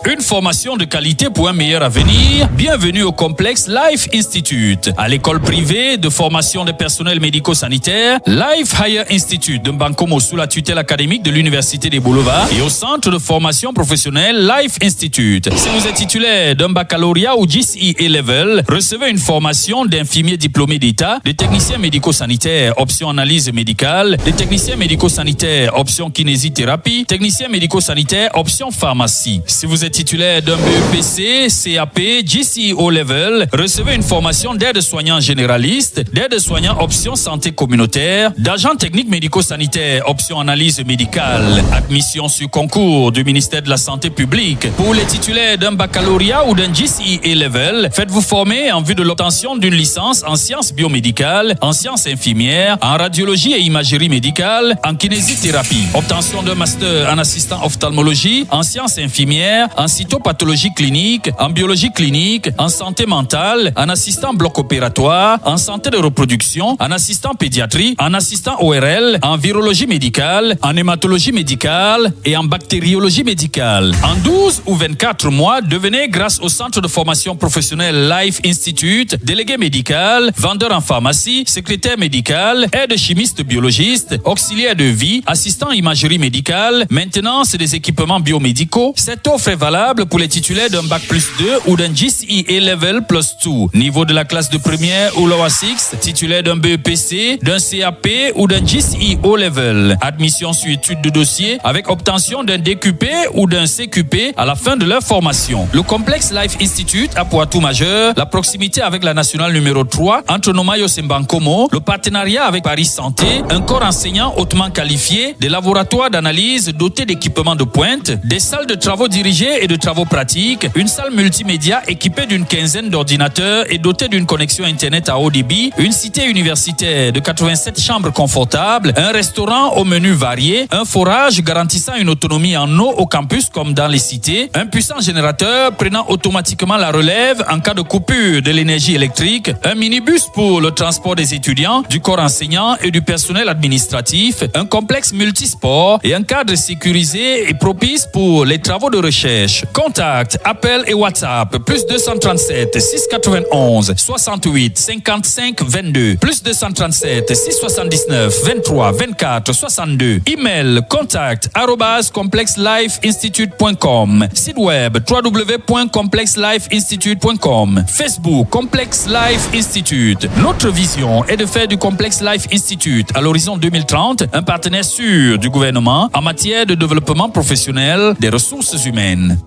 Une formation de qualité pour un meilleur avenir. Bienvenue au complexe Life Institute. À l'école privée de formation des personnels médico-sanitaires, Life Higher Institute de Mbankomo sous la tutelle académique de l'Université des Boulevards et au centre de formation professionnelle Life Institute. Si vous êtes titulaire d'un baccalauréat ou GCE A-Level, recevez une formation d'infirmier diplômé d'État, de technicien médico-sanitaire, option analyse médicale, de technicien médico-sanitaire, option kinésithérapie, technicien médico-sanitaire, option pharmacie. Si vous êtes titulaire d'un BEPC, CAP, GCE O-Level, recevez une formation d'aide-soignant généraliste, d'aide-soignant option santé communautaire, d'agent technique médico-sanitaire, option analyse médicale. Admission sur concours du ministère de la Santé publique. Pour les titulaires d'un baccalauréat ou d'un GCE A-Level, faites-vous former en vue de l'obtention d'une licence en sciences biomédicales, en sciences infirmières, en radiologie et imagerie médicale, en kinésithérapie. Obtention d'un master en assistant ophtalmologie, en sciences infirmières, en cytopathologie clinique, en biologie clinique, en santé mentale, en assistant bloc opératoire, en santé de reproduction, en assistant pédiatrie, en assistant ORL, en virologie médicale, en hématologie médicale et en bactériologie médicale. En 12 ou 24 mois, devenez grâce au centre de formation professionnelle Life Institute, délégué médical, vendeur en pharmacie, secrétaire médical, aide chimiste biologiste, auxiliaire de vie, assistant imagerie médicale, maintenance des équipements biomédicaux. Cette offre est valable pour les titulaires d'un bac plus 2 ou d'un GCE A-Level plus 2, niveau de la classe de première ou lower 6, titulaire d'un BEPC, d'un CAP ou d'un GCE O-Level. Admission sur étude de dossier avec obtention d'un DQP ou d'un CQP à la fin de leur formation. Le complexe Life Institute a pour atout majeur la proximité avec la nationale numéro 3 entre Nomayo et Mbankomo, le partenariat avec Paris Santé, un corps enseignant hautement qualifié, des laboratoires d'analyse dotés d'équipements de pointe, des salles de travaux dirigées et de travaux pratiques, une salle multimédia équipée d'une quinzaine d'ordinateurs et dotée d'une connexion Internet à haut débit, une cité universitaire de 87 chambres confortables, un restaurant au menu varié, un forage garantissant une autonomie en eau au campus comme dans les cités, un puissant générateur prenant automatiquement la relève en cas de coupure de l'énergie électrique, un minibus pour le transport des étudiants, du corps enseignant et du personnel administratif, un complexe multisport et un cadre sécurisé et propice pour les travaux de recherche. Contact, appel et WhatsApp, plus 237 691 68 55 22, plus 237 679 23 24 62. Email contact @complexlifeinstitute.com. Site web www.complexlifeinstitute.com. Facebook Complex Life Institute. Notre vision est de faire du Complex Life Institute à l'horizon 2030 un partenaire sûr du gouvernement en matière de développement professionnel des ressources humaines.